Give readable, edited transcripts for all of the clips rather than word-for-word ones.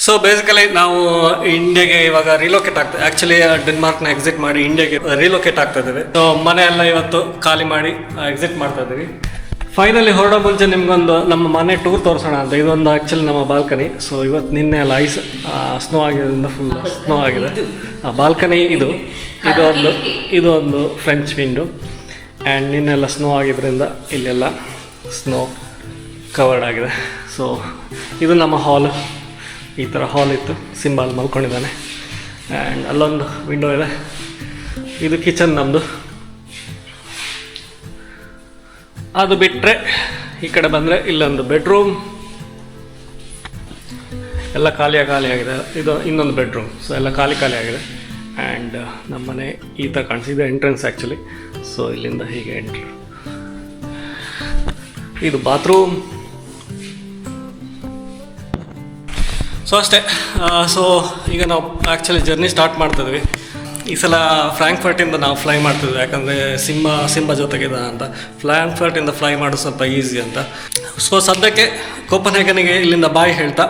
So basically ನಾವು ಇಂಡಿಯಾಗೆ ಇವಾಗ ರಿಲೋಕೇಟ್ ಆಗ್ತದೆ. ಆ್ಯಕ್ಚುಲಿ ಡೆನ್ಮಾರ್ಕ್ನ ಎಕ್ಸಿಟ್ ಮಾಡಿ ಇಂಡಿಯಾಗೆ ರಿಲೋಕೇಟ್ ಆಗ್ತಾ ಇದ್ದೀವಿ. ಸೊ ಮನೆಯೆಲ್ಲ ಇವತ್ತು ಖಾಲಿ ಮಾಡಿ ಎಕ್ಸಿಟ್ ಮಾಡ್ತಾ ಇದ್ದೀವಿ. ಫೈನಲಿ ಹೊರಡೋ ಮುಂಚೆ ನಿಮ್ಗೊಂದು ನಮ್ಮ ಮನೆ ಟೂರ್ ತೋರಿಸೋಣ ಅಂತ. ಇದೊಂದು ಆ್ಯಕ್ಚುಲಿ ನಮ್ಮ ಬಾಲ್ಕನಿ. ಸೊ ಇವತ್ತು ನಿನ್ನೆ ಎಲ್ಲ ಐಸ್ ಸ್ನೋ ಆಗಿರೋದ್ರಿಂದ ಫುಲ್ ಸ್ನೋ ಆಗಿದೆ. ಬಾಲ್ಕನಿ ಇದೊಂದು ಫ್ರೆಂಚ್ ವಿಂಡೋ ಆ್ಯಂಡ್ ನಿನ್ನೆಲ್ಲ ಸ್ನೋ ಆಗಿದ್ದರಿಂದ ಇಲ್ಲೆಲ್ಲ ಸ್ನೋ ಕವರ್ಡ್ ಆಗಿದೆ. ಸೊ ಇದು ನಮ್ಮ ಹಾಲ್. ಈ ಥರ ಹಾಲ್ ಇತ್ತು. ಸಿಂಬಲ್ ಮಲ್ಕೊಂಡಿದ್ದಾನೆ ಆ್ಯಂಡ್ ಅಲ್ಲೊಂದು ವಿಂಡೋ ಇದೆ. ಇದು ಕಿಚನ್ ನಮ್ಮದು. ಅದು ಬಿಟ್ಟರೆ ಈ ಕಡೆ ಬಂದರೆ ಇಲ್ಲೊಂದು ಬೆಡ್ರೂಮ್ ಎಲ್ಲ ಖಾಲಿಯಾಗಿದೆ. ಇದು ಇನ್ನೊಂದು ಬೆಡ್ರೂಮ್. ಸೊ ಎಲ್ಲ ಖಾಲಿ ಆಗಿದೆ. ಆ್ಯಂಡ್ ನಮ್ಮ ಮನೆ ಈ ಥರ ಕಾಣಿಸಿದೆ ಎಂಟ್ರೆನ್ಸ್ ಆ್ಯಕ್ಚುಲಿ. ಸೊ ಇಲ್ಲಿಂದ ಹೀಗೆ ಎಂಟ್ರಿ. ಇದು ಬಾತ್ರೂಮ್. ಸೊ ಅಷ್ಟೇ. ಸೊ ಈಗ ನಾವು ಆ್ಯಕ್ಚುಲಿ ಜರ್ನಿ ಸ್ಟಾರ್ಟ್ ಮಾಡ್ತಿದ್ವಿ. ಈ ಸಲ ಫ್ರಾಂಕ್ಫರ್ಟಿಂದ ನಾವು ಫ್ಲೈ ಮಾಡ್ತಿದ್ವಿ, ಯಾಕಂದರೆ ಸಿಂಬ ಜೊತೆಗಿದೆ ಅಂತ. ಫ್ರಾಂಕ್ಫರ್ಟಿಂದ ಫ್ಲೈ ಮಾಡೋದು ಸ್ವಲ್ಪ ಈಸಿ ಅಂತ. ಸೊ ಸದ್ಯಕ್ಕೆ ಕೋಪನ್ಹೇಗನಿಗೆ ಇಲ್ಲಿಂದ ಬಾಯ್ ಹೇಳ್ತಾ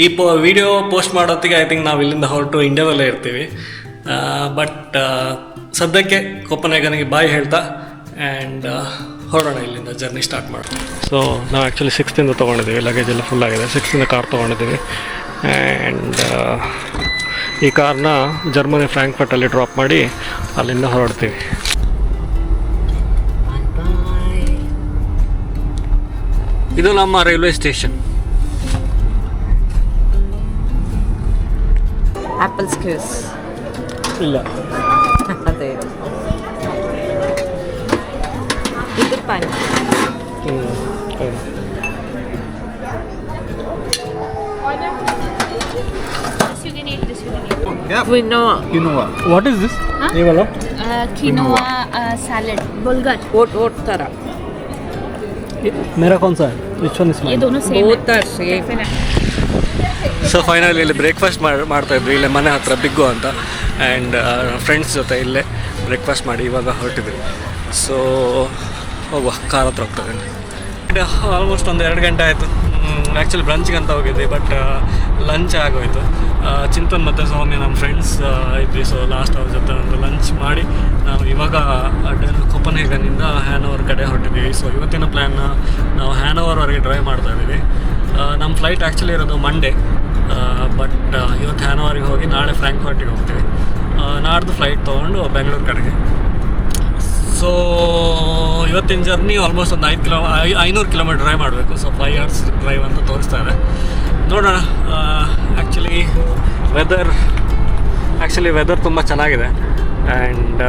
ಈ ವಿಡಿಯೋ ಪೋಸ್ಟ್ ಮಾಡೋತ್ತಿಗೆ ಐ ಥಿಂಕ್ ನಾವು ಇಲ್ಲಿಂದ ಹೊರಟು ಇಂಡಿಯಾದಲ್ಲೇ ಇರ್ತೀವಿ. ಬಟ್ ಸದ್ಯಕ್ಕೆ ಕೋಪನ್ಹೇಗನಿಗೆ ಬಾಯ್ ಹೇಳ್ತಾ ಆ್ಯಂಡ್ ಹೊರಡೋಣ, ಇಲ್ಲಿಂದ ಜರ್ನಿ ಸ್ಟಾರ್ಟ್ ಮಾಡೋಣ. ಸೊ ನಾವು ಆ್ಯಕ್ಚುಲಿ 6th ತೊಗೊಂಡಿದ್ದೀವಿ. ಲಗೇಜ್ ಎಲ್ಲ ಫುಲ್ ಆಗಿದೆ. 6th ಕಾರ್ ತೊಗೊಂಡಿದ್ದೀವಿ ಆ್ಯಂಡ್ ಈ ಕಾರ್ನ ಜರ್ಮನಿ ಫ್ರಾಂಕ್ಫರ್ಟಲ್ಲಿ ಡ್ರಾಪ್ ಮಾಡಿ ಅಲ್ಲಿಂದ ಹೊರಡ್ತೀವಿ. ಇದು ನಮ್ಮ ರೈಲ್ವೆ ಸ್ಟೇಷನ್. ಆಪಲ್ ಸ್ಕ್ಯೂಸ್ ಇಲ್ಲ ಅದೇ ಇದು ಪಾನಿ. Quinoa. What is this? quinoa salad bulgur. ओट तरह. मेरा कौन सा है? Which one is mine? ये दोनों same Both are same. So finally ಇಲ್ಲಿ ಬ್ರೇಕ್ಫಾಸ್ಟ್ ಮಾಡ್ತಾಯಿದ್ವಿ ಇಲ್ಲೇ ಮನೆ ಹತ್ರ ಬಿಗ್ಗು ಅಂತ. ಆ್ಯಂಡ್ ಫ್ರೆಂಡ್ಸ್ ಜೊತೆ ಇಲ್ಲೇ ಬ್ರೇಕ್ಫಾಸ್ಟ್ ಮಾಡಿ ಇವಾಗ ಹೊರಟಿದ್ವಿ. ಸೊ ಹೋಗುವ ಕಾರ್ ಹತ್ರ ಹೋಗ್ತದೆ. ಆಲ್ಮೋಸ್ಟ್ ಒಂದು 2 ಗಂಟೆ ಆಯಿತು. ಆ್ಯಕ್ಚುಲಿ ಬ್ರಂಚಿಗೆ ಅಂತ ಹೋಗಿದ್ವಿ, ಬಟ್ ಲಂಚ್ ಆಗೋಯಿತು. ಚಿಂತನ್ ಮತ್ತು ಸೌಮ್ಯ ನಮ್ಮ ಫ್ರೆಂಡ್ಸ್ ಇದ್ವಿ. ಸೊ ಲಾಸ್ಟ್ ಅವ್ರ ಜೊತೆ ಒಂದು ಲಂಚ್ ಮಾಡಿ ನಾವು ಇವಾಗ ಕೋಪನ್ಹೇಗನ್ನಿಂದ ಹ್ಯಾನೋವರ್ ಕಡೆ ಹೊರಟಿದ್ದೀವಿ. ಸೊ ಇವತ್ತಿನ ಪ್ಲ್ಯಾನ್ ನಾವು ಹ್ಯಾನೋವರ್ವರೆಗೆ ಡ್ರೈವ್ ಮಾಡ್ತಾಯಿದ್ದೀವಿ. ನಮ್ಮ ಫ್ಲೈಟ್ ಆ್ಯಕ್ಚುಲಿ ಇರೋದು ಮಂಡೇ, ಬಟ್ ಇವತ್ತು ಹ್ಯಾನೋವರಿಗೆ ಹೋಗಿ ನಾಳೆ ಫ್ರಾಂಕ್ಫರ್ಟಿಗೆ ಹೋಗ್ತೀವಿ. ನಾಡ್ದು ಫ್ಲೈಟ್ ತೊಗೊಂಡು ಬೆಂಗಳೂರು ಕಡೆಗೆ. ಸೊ ಇವತ್ತಿನ ಜರ್ನಿ ಆಲ್ಮೋಸ್ಟ್ ಒಂದು 500 ಕಿಲೋಮೀಟರ್ ಡ್ರೈವ್ ಮಾಡಬೇಕು. ಸೊ 5 hours ಡ್ರೈವ್ ಅಂತ ತೋರಿಸ್ತಾ ಇದೆ. ನೋಡೋಣ. ವೆದರ್ ತುಂಬ ಚೆನ್ನಾಗಿದೆ. ಆ್ಯಂಡ್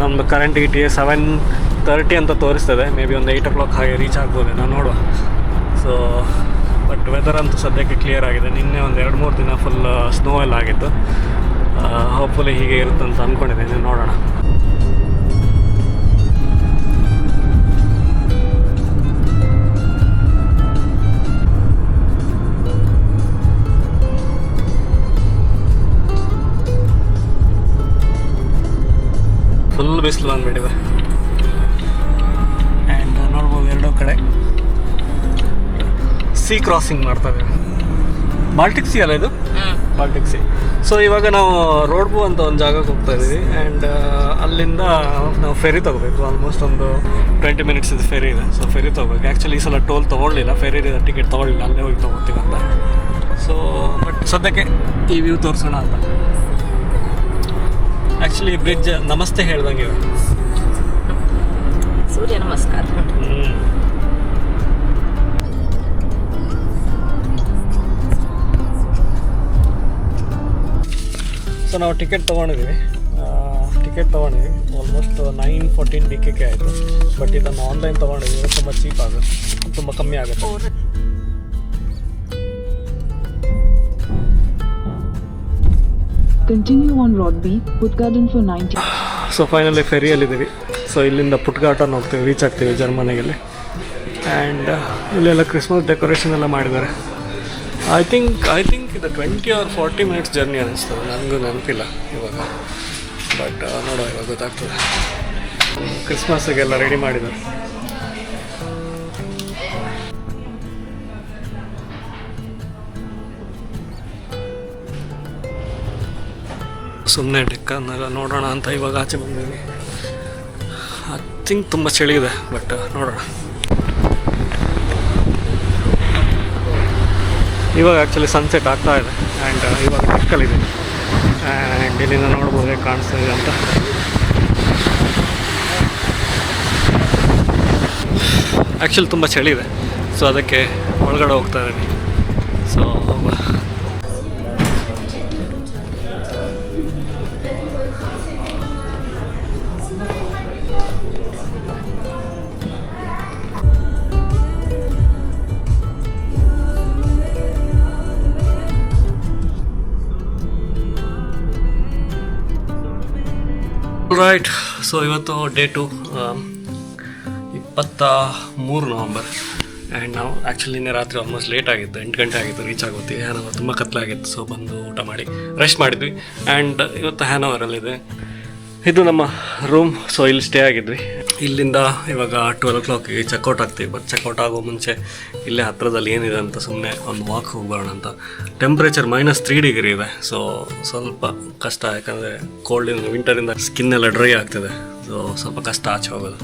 ನಮ್ಮದು ಕರೆಂಟ್ ETA 7:30 ಅಂತ ತೋರಿಸ್ತದೆ. ಮೇ ಬಿ ಒಂದು 8 o'clock ಹಾಗೆ ರೀಚ್ ಆಗ್ಬೋದು, ನಾವು ನೋಡುವ. ಸೊ ಬಟ್ ವೆದರ್ ಅಂತೂ ಸದ್ಯಕ್ಕೆ ಕ್ಲಿಯರ್ ಆಗಿದೆ. ನಿನ್ನೆ ಒಂದು 2-3 ದಿನ ಫುಲ್ ಸ್ನೋ ಎಲ್ಲ ಆಗಿತ್ತು. ಹೋಪ್ಫುಲಿ ಹೀಗೆ ಇರುತ್ತಂತ ಅಂದ್ಕೊಂಡಿದ್ದೀನಿ. ನೋಡೋಣ. ಫುಲ್ ಬಿಸಿಲು ಬಂದುಬಿಟ್ಟಿದೆ. ಆ್ಯಂಡ್ ನೋಡ್ಬೋದು ಎರಡೂ ಕಡೆ ಸಿ ಕ್ರಾಸಿಂಗ್ ಮಾಡ್ತಾರೆ. ಬಾಲ್ಟಿಕ್ ಸಿ ಅಲ್ಲ ಇದು? Baltic C. ಸೊ ಇವಾಗ ನಾವು ರೋಡ್ಬು ಅಂತ ಒಂದು ಜಾಗಕ್ಕೆ ಹೋಗ್ತಾ ಇದ್ದೀವಿ. ಆ್ಯಂಡ್ ಅಲ್ಲಿಂದ ನಾವು ಫೆರಿ ತೊಗೋಬೇಕು. ಆಲ್ಮೋಸ್ಟ್ ಒಂದು 20 minutes ಇದು ಫೆರಿ ಇದೆ. ಸೊ ಫೆರಿ ತೊಗೋಬೇಕು. ಆ್ಯಕ್ಚುಲಿ ಈ ಸಲ ಟೋಲ್ ತೊಗೊಳ್ಳಿಲ್ಲ, ಫೆರಿ ಟಿಕೆಟ್ ತೊಗೊಳ್ಳಿಲ್ಲ, ಅಲ್ಲೇ ಹೋಗಿ ತೊಗೋತೀವಿ ಅಂತ. ಸೊ ಬಟ್ ಸದ್ಯಕ್ಕೆ ಈ ವ್ಯೂ ತೋರಿಸೋಣ ಅಂತ. ಆ್ಯಕ್ಚುಲಿ ಬ್ರಿಡ್ಜ್ ನಮಸ್ತೆ ಹೇಳ್ದಂಗೆ सूर्य नमस्कार. ಸೊ ನಾವು ಟಿಕೆಟ್ ತೊಗೊಂಡಿದ್ದೀವಿ. ಆಲ್ಮೋಸ್ಟ್ 9:14 DKK ಆಯಿತು. ಬಟ್ ಇದನ್ನು ಆನ್ಲೈನ್ ತೊಗೊಂಡಿದ್ದೀವಿ. ತುಂಬ ಚೀಪ್ ಆಗುತ್ತೆ, ತುಂಬ ಕಮ್ಮಿ ಆಗುತ್ತೆ. Continue on Road B, Puttgarden for 90. So finally ಫೆರಿಯಲ್ಲಿದ್ದೀವಿ. ಸೊ ಇಲ್ಲಿಂದ ಪುಟ್ಗಾಟನ್ ಹೋಗ್ತೀವಿ, ರೀಚ್ ಆಗ್ತೀವಿ ಜರ್ಮನಿಯಲ್ಲಿ. ಆ್ಯಂಡ್ ಇಲ್ಲೆಲ್ಲ ಕ್ರಿಸ್ಮಸ್ ಡೆಕೋರೇಷನ್ ಎಲ್ಲ ಮಾಡಿದ್ದಾರೆ. ಐ ಥಿಂಕ್ ಇದು 20 or 40 minutes ಜರ್ನಿ ಅನ್ನಿಸ್ತದೆ, ನನಗೂ ನೆನಪಿಲ್ಲ ಇವಾಗ. ಬಟ್ ನೋಡುವ, ಇವಾಗ ಗೊತ್ತಾಗ್ತದೆ. ಕ್ರಿಸ್ಮಸ್ಸಿಗೆಲ್ಲ ರೆಡಿ ಮಾಡಿದ್ದಾರೆ. ಸುಮ್ಮನೆ ಡೆಕ್ಕನ್ನೆಲ್ಲ ನೋಡೋಣ ಅಂತ ಇವಾಗ ಆಚೆ ಬಂದಿದ್ವಿ. ಐ ಥಿಂಕ್ ತುಂಬ ಚಳಿ ಇದೆ, ಬಟ್ ನೋಡೋಣ. ಇವಾಗ ಆ್ಯಕ್ಚುಲಿ ಸನ್ಸೆಟ್ ಆಗ್ತಾ ಇದೆ ಆ್ಯಂಡ್ ಇವಾಗ ಡೆಕ್ಕಲ್ಲಿದೆ ಆ್ಯಂಡ್ ಇಲ್ಲಿಂದ ನೋಡ್ಬೋದು ಹೇಗೆ ಕಾಣಿಸ್ತಾ ಇದೆ ಅಂತ. ಆ್ಯಕ್ಚುಲಿ ತುಂಬ ಚಳಿ ಇದೆ, ಸೊ ಅದಕ್ಕೆ ಒಳಗಡೆ ಹೋಗ್ತಾ ಇದ್ದೀನಿ. ಸೊ ರೈಟ್, ಸೊ ಇವತ್ತು ಡೇ 2 23 ನವಂಬರ್ ಆ್ಯಂಡ್ ನಾವು ಆ್ಯಕ್ಚುಲಿ ನಿನ್ನೆ ರಾತ್ರಿ ಆಲ್ಮೋಸ್ಟ್ ಲೇಟ್ ಆಗಿತ್ತು, 8 ಗಂಟೆ ಆಗಿತ್ತು ರೀಚ್ ಆಗೋತಿ. ಹ್ಯಾನೋವರ್ ತುಂಬ ಕತ್ಲಾಗಿತ್ತು, ಸೊ ಬಂದು ಊಟ ಮಾಡಿ ರೆಸ್ಟ್ ಮಾಡಿದ್ವಿ. ಆ್ಯಂಡ್ ಇವತ್ತು ಹ್ಯಾನೋವರಲ್ಲಿದೆ, ಇದು ನಮ್ಮ ರೂಮ್. ಸೊ ಇಲ್ಲಿ ಸ್ಟೇ ಆಗಿದ್ವಿ. ಇಲ್ಲಿಂದ ಇವಾಗ 12 o'clock ಚೆಕ್ಔಟ್ ಆಗ್ತೀವಿ. ಬಟ್ ಚೆಕ್ಔಟ್ ಆಗೋ ಮುಂಚೆ ಇಲ್ಲೇ ಹತ್ರದಲ್ಲಿ ಏನಿದೆ ಅಂತ ಸುಮ್ಮನೆ ಒಂದು ವಾಕ್ ಹೋಗ್ಬರೋಣ ಅಂತ. ಟೆಂಪ್ರೇಚರ್ -3 ಡಿಗ್ರಿ ಇದೆ, ಸೊ ಸ್ವಲ್ಪ ಕಷ್ಟ, ಯಾಕಂದರೆ ಕೋಲ್ಡಿಂದ ವಿಂಟರಿಂದ ಸ್ಕಿನ್ ಎಲ್ಲ ಡ್ರೈ ಆಗ್ತಿದೆ. ಸೊ ಸ್ವಲ್ಪ ಕಷ್ಟ ಆಚೆ ಹೋಗೋದು.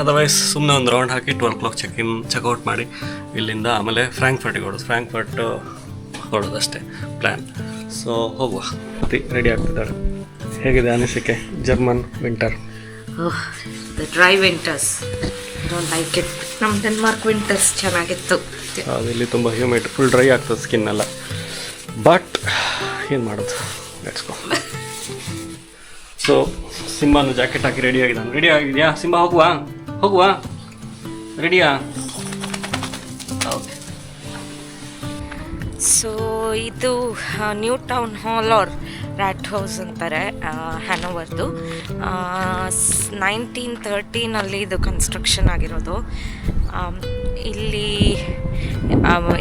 ಅದರ್ವೈಸ್ ಸುಮ್ಮನೆ ಒಂದು ರೌಂಡ್ ಹಾಕಿ 12 o'clock ಚೆಕ್ಔಟ್ ಮಾಡಿ ಇಲ್ಲಿಂದ ಆಮೇಲೆ ಫ್ರಾಂಕ್ಫರ್ಟಿಗೆ ಹೊಡೋದು ಅಷ್ಟೇ ಪ್ಲ್ಯಾನ್. ಸೊ ಹೋಗುವ. ರೆಡಿ ಆಗ್ತಿದ್ದಾಳೆ. ಹೇಗಿದೆ ಅನಿಸಿಕೆ German winter? The dry winters don't like it. ನಮ್ಮ ಡೆನ್ಮಾರ್ಕ್ ವಿಂಟರ್ಸ್ ಚೆನ್ನಾಗಿತ್ತು. ಅದು ಇಲ್ಲಿ ತುಂಬ ಹ್ಯೂಮಿಡ್, ಫುಲ್ ಡ್ರೈ ಆಗ್ತದೆ ಸ್ಕಿನ್ ಎಲ್ಲ. ಬಟ್ ಏನು ಮಾಡೋದು, ಲೆಟ್ಸ್ ಗೋ. ಸೊ ಸಿಂಬಾನು ಜಾಕೆಟ್ ಹಾಕಿ ರೆಡಿ ಆಗಿದ್ದಾನೆ. ರೆಡಿ ಆಗಿದೆಯಾ ಸಿಂಬಾ? ಹೋಗುವ ರೆಡಿಯಾ? ಓಕೆ. ಸೊ ಇದು new town hall or rat house ಅಂತಾರೆ ಹ್ಯಾನೋವರ್ದು. 1913 ಇದು ಕನ್ಸ್ಟ್ರಕ್ಷನ್ ಆಗಿರೋದು. ಇಲ್ಲಿ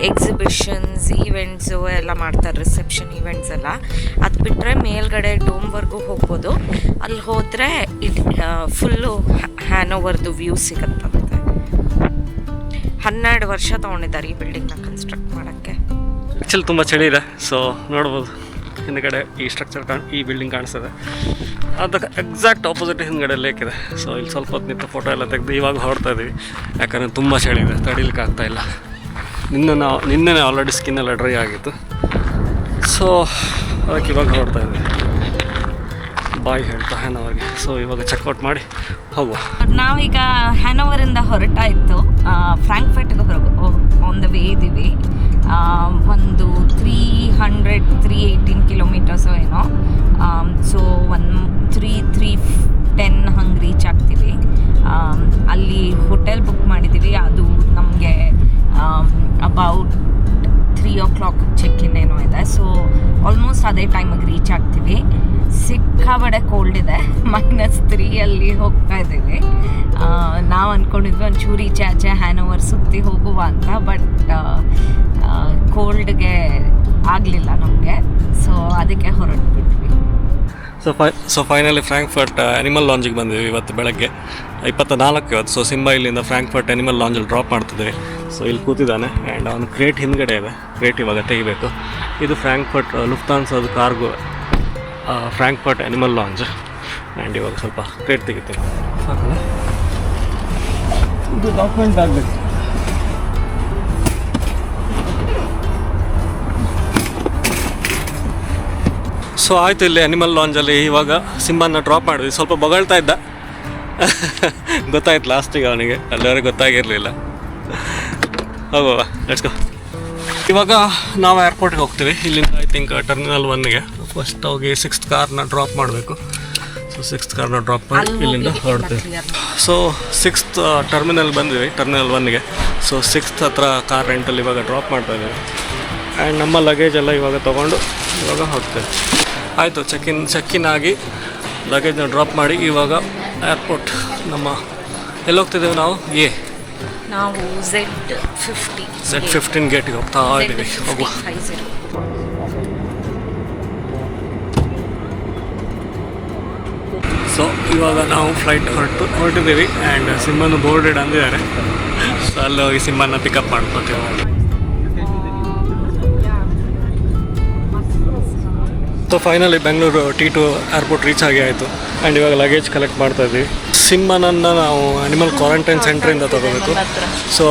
ಎಕ್ಸಿಬಿಷನ್ಸ್, ಈವೆಂಟ್ಸು ಎಲ್ಲ ಮಾಡ್ತಾರೆ, ರಿಸೆಪ್ಷನ್ ಈವೆಂಟ್ಸ್ ಎಲ್ಲ. ಅದು ಬಿಟ್ಟರೆ ಮೇಲ್ಗಡೆ ಡೋಮ್ವರೆಗೂ ಹೋಗ್ಬೋದು. ಅಲ್ಲಿ ಹೋದರೆ ಫುಲ್ಲು ಹ್ಯಾನೋವರ್ದು ವ್ಯೂ ಸಿಗುತ್ತಂತೆ. 12 ವರ್ಷ ತೊಗೊಂಡಿದ್ದಾರೆ ಈ ಬಿಲ್ಡಿಂಗ್ನ ಕನ್ಸ್ಟ್ರಕ್ಟ್ ಮಾಡೋಕ್ಕೆ. ಆ್ಯಕ್ಚುಲಿ ತುಂಬ ಚಳಿ ಇದೆ, ಸೊ ನೋಡ್ಬೋದು ಹಿಂದ್ಗಡೆ ಈ ಸ್ಟ್ರಕ್ಚರ್ ಈ ಬಿಲ್ಡಿಂಗ್ ಕಾಣಿಸ್ತದೆ. ಅದಕ್ಕೆ ಎಕ್ಸಾಕ್ಟ್ ಆಪೋಸಿಟ್ ಹಿಂದ್ಗಡೆ ಲೇಕ್ ಇದೆ. ಸೊ ಇಲ್ಲಿ ಸ್ವಲ್ಪ ಹೊತ್ತು ನಿಂತು ಫೋಟೋ ಎಲ್ಲ ತೆಗೆದು ಇವಾಗ ಹೊರಡ್ತಾ ಇದ್ದೀವಿ, ಯಾಕಂದರೆ ತುಂಬ ಚಳಿ ಇದೆ, ತಡೀಲಿಕ್ಕೆ ಆಗ್ತಾಯಿಲ್ಲ. ನಿನ್ನೆ ಆಲ್ರೆಡಿ ಸ್ಕಿನ್ ಎಲ್ಲ ಡ್ರೈ ಆಗಿತ್ತು. ಸೊ ಅದಕ್ಕೆ ಇವಾಗ ಹೊರಡ್ತಾ ಇದ್ದೀವಿ. ಬಾಯ್ ಹೇಳ್ತಾ ಹ್ಯಾನೋವರ್ಗೆ. ಸೊ ಇವಾಗ ಚೆಕ್ಔಟ್ ಮಾಡಿ ಹೋಗುವ. ನಾವೀಗ ಹ್ಯಾನೋವರಿಂದ ಹೊರಟಾಯಿತು, ಫ್ರಾಂಕ್ಫರ್ಟ್ಗೆ ಆನ್ ದ ವೇ ಇದ್ದೀವಿ. ಒಂದು 318 ಕಿಲೋಮೀಟರ್ಸು ಏನೋ. ಸೊ 310 ಹಂಗೆ ರೀಚ್ ಆಗ್ತೀವಿ. ಅಲ್ಲಿ ಹೋಟೆಲ್ ಬುಕ್ ಮಾಡಿದ್ದೀವಿ. ಅದು ನಮಗೆ ಅಬೌಟ್ 3 o'clock ಚೆಕ್ ಇನ್ ಏನೋ ಇದೆ. ಸೊ ಆಲ್ಮೋಸ್ಟ್ ಅದೇ ಟೈಮಿಗೆ ರೀಚ್ ಆಗ್ತೀವಿ. ಸಿಕ್ಕಾಬಡೆ ಕೋಲ್ಡ್ ಇದೆ, -3 ಹೋಗ್ತಾ ಇದ್ದೀವಿ. ನಾವು ಅಂದ್ಕೊಂಡಿದ್ವಿ ಒಂಚೂರು ಈಚೆ ಆಚೆ ಹ್ಯಾನೋವರ್ ಸುತ್ತಿ ಹೋಗುವ ಅಂತ, ಬಟ್ ಕೋಲ್ಡ್ಗೆ ಆಗಲಿಲ್ಲ ನಮಗೆ. ಸೊ ಅದಕ್ಕೆ ಹೊರಟ್ಬಿಟ್ವಿ. ಸೊ ಫೈನಲಿ ಫ್ರಾಂಕ್ಫರ್ಟ್ ಅನಿಮಲ್ ಲಾಂಜಿಗೆ ಬಂದಿದ್ದೀವಿ ಇವತ್ತು ಬೆಳಗ್ಗೆ 24 ಇವತ್ತು. ಸೊ ಸಿಂಬಾ ಇಲ್ಲಿಂದ ಫ್ರಾಂಕ್ಫರ್ಟ್ ಅನಿಮಲ್ ಲಾಂಜಲ್ಲಿ ಡ್ರಾಪ್ ಮಾಡ್ತಿದ್ದೀವಿ. ಸೊ ಇಲ್ಲಿ ಕೂತಿದ್ದಾನೆ ಆ್ಯಂಡ್ ಅವನು ಕ್ರೇಟ್ ಹಿಂದ್ಗಡೆ ಇದೆ, ಕ್ರೇಟ್ ಇವಾಗ ತೆಗಿಬೇಕು. ಇದು ಫ್ರಾಂಕ್ಫರ್ಟ್ ಲುಫ್ತಾನ್ಸಾದ cargo Frankfurt animal lounge. And ಇವಾಗ ಸ್ವಲ್ಪ ಕ್ರೇಟ್ ತೆಗಿತೀನಿ. ಇದು ಡಾಕ್ಯುಮೆಂಟ್ ಆಗಬೇಕು. ಸೊ ಆಯಿತು, ಇಲ್ಲಿ ಅನಿಮಲ್ ಲಾಂಜಲ್ಲಿ ಇವಾಗ ಸಿಂಬಾನ ಡ್ರಾಪ್ ಮಾಡಿದ್ವಿ. ಸ್ವಲ್ಪ ಬೊಗಳ್ತಾ ಇದ್ದ, ಗೊತ್ತಾಯ್ತು ಲಾಸ್ಟಿಗೆ ಅವನಿಗೆ, ಅಲ್ಲಿವರೆಗೆ ಗೊತ್ತಾಗಿರಲಿಲ್ಲ. ಹೋಗುವ, ಲೆಟ್ಸ್ ಗೋ. ಇವಾಗ ನಾವು ಏರ್ಪೋರ್ಟ್ಗೆ ಹೋಗ್ತೀವಿ. ಇಲ್ಲಿಂದ ಐ ಥಿಂಕ್ ಟರ್ಮಿನಲ್ 1ಗೆ ಫಸ್ಟ್ ಹೋಗಿ 6th ಕಾರ್ನ ಡ್ರಾಪ್ ಮಾಡಬೇಕು. ಸೊ 6th ಕಾರ್ನ ಡ್ರಾಪ್ ಮಾಡಿ ಇಲ್ಲಿಂದ ಹೊರಡ್ತೀವಿ. ಸೊ 6th ಟರ್ಮಿನಲ್ ಬಂದ್ವಿ, ಟರ್ಮಿನಲ್ 1ಗೆ. ಸೊ 6th ಹತ್ರ ಕಾರ್ ರೆಂಟಲ್ಲಿ ಇವಾಗ ಡ್ರಾಪ್ ಮಾಡ್ತಾ ಇದ್ದೀವಿ. ಆ್ಯಂಡ್ ನಮ್ಮ ಲಗೇಜ್ ಎಲ್ಲ ಇವಾಗ ತೊಗೊಂಡು ಇವಾಗ ಹೋಗ್ತೇವೆ. ಆಯಿತು, ಚೆಕ್ ಇನ್ ಆಗಿ ಲಗೇಜ್ನ ಡ್ರಾಪ್ ಮಾಡಿ ಇವಾಗ ಏರ್ಪೋರ್ಟ್ ನಮ್ಮ ಎಲ್ಲಿ ಹೋಗ್ತಿದ್ದೇವೆ ನಾವು? ನಾವು Z15 ಗೇಟಿಗೆ ಹೋಗ್ತಾ ಇದ್ದೀವಿ. ಹೋಗುವ. ಸೊ ಇವಾಗ ನಾವು ಫ್ಲೈಟ್ ಹೊರಟಿದ್ದೀವಿ ಆ್ಯಂಡ್ ಸಿಂಬಾನು ಬೋರ್ಡೆಡ್ ಅಂದಿದ್ದಾರೆ. ಸೊ ಅಲ್ಲಿ ಹೋಗಿ ಸಿಂಬಾನ ಪಿಕಪ್ ಮಾಡ್ಕೊತೀವಿ. So finally Bengaluru T2 airport reach ಆಗಿ ಆಯಿತು. ಆ್ಯಂಡ್ ಇವಾಗ ಲಗೇಜ್ ಕಲೆಕ್ಟ್ ಮಾಡ್ತಾ ಇದ್ವಿ. ಸಿಂಹನನ್ನು ನಾವು ಅನಿಮಲ್ ಕ್ವಾರಂಟೈನ್ ಸೆಂಟ್ರಿಂದ ತೊಗೋಬೇಕು. ಸೊ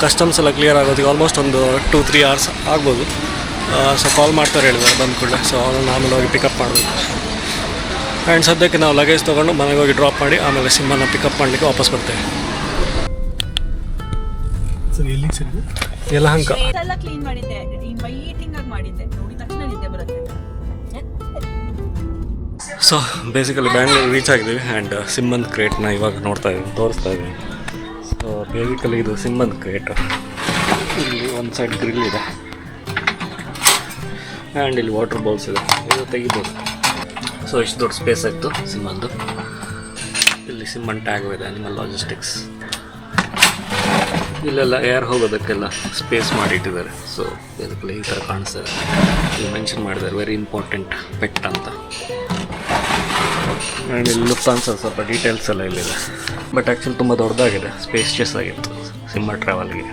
ಕಸ್ಟಮ್ಸ್ ಎಲ್ಲ ಕ್ಲಿಯರ್ ಆಗೋದಕ್ಕೆ ಆಲ್ಮೋಸ್ಟ್ ಒಂದು 2-3 hours ಆಗ್ಬೋದು. ಸೊ ಕಾಲ್ ಮಾಡ್ತಾರೆ ಹೇಳಿದ್ದಾರೆ ಬಂದ ಕೂಡಲೇ. ಸೊ ಅವನನ್ನು ಆಮೇಲೆ ಹೋಗಿ ಪಿಕಪ್ ಮಾಡಬೇಕು. ಆ್ಯಂಡ್ ಸದ್ಯಕ್ಕೆ ನಾವು ಲಗೇಜ್ ತೊಗೊಂಡು ಮನೆಗೆ ಹೋಗಿ ಡ್ರಾಪ್ ಮಾಡಿ ಆಮೇಲೆ ಸಿಂಹನ ಪಿಕಪ್ ಮಾಡಲಿಕ್ಕೆ ವಾಪಸ್ ಬರ್ತೇವೆ. ಯಲಹಂಕ. ಎಲ್ಲ ಕ್ಲೀನ್ ಮಾಡಿದ್ದೆ, ವೈಟಿಂಗ್ ಆಗಿ ಮಾಡಿದ್ದೆ, ನೋಡಿ ತಕ್ಷಣ ನಿದ್ದೆ ಬರುತ್ತೆ. ಸೊ ಬೇಸಿಕಲಿ ಬ್ಯಾಂಗ್ಳೂರು ರೀಚ್ ಆಗಿದ್ದೀವಿ. ಆ್ಯಂಡ್ ಸಿಂಹನ್ ಕ್ರೇಟ್ನ ಇವಾಗ ತೋರಿಸ್ತಾ ಇದ್ದೀವಿ. ಸೊ ಬೇಸಿಕಲಿ ಇದು ಸಿಂಹನ್ ಕ್ರೇಟ್. ಇಲ್ಲಿ ಒಂದು ಸೈಡ್ ಗ್ರಿಲ್ ಇದೆ ಆ್ಯಂಡ್ ಇಲ್ಲಿ ವಾಟರ್ ಬೌಲ್ಸ್ ಇದೆ, ಇದು ತೆಗಿಬೋದು. ಸೊ ಇಷ್ಟು ದೊಡ್ಡ ಸ್ಪೇಸ್ ಆಯಿತು ಸಿಂಹಂದು. ಇಲ್ಲಿ ಸಿಂಹನ್ ಟ್ಯಾಗ್ ಇದೆ, ಅನಿಮಲ್ ಲಾಜಿಸ್ಟಿಕ್ಸ್. ಇಲ್ಲೆಲ್ಲ ಏರ್ ಹೋಗೋದಕ್ಕೆಲ್ಲ ಸ್ಪೇಸ್ ಮಾಡಿಟ್ಟಿದ್ದಾರೆ. ಸೊ ಬೇಸಿಕಲಿ ಈ ಥರ ಕಾಣಿಸ್ತದೆ. ಇಲ್ಲಿ ಮೆನ್ಷನ್ ಮಾಡಿದ್ದಾರೆ ವೆರಿ ಇಂಪಾರ್ಟೆಂಟ್ ಪೆಟ್ ಅಂತ. ಆ್ಯಂಡ್ ಇಲ್ಲಿ ಲುಫ್ತಾನ್ಸ ಸ್ವಲ್ಪ ಡೀಟೇಲ್ಸ್ ಎಲ್ಲ ಇಲ್ಲಿದೆ. ಬಟ್ ಆ್ಯಕ್ಚುಲಿ ತುಂಬ ದೊಡ್ಡದಾಗಿದೆ, ಸ್ಪೇಷಿಯಸ್ ಆಗಿತ್ತು ಸಿಂಹ ಟ್ರಾವೆಲ್ಗೆ.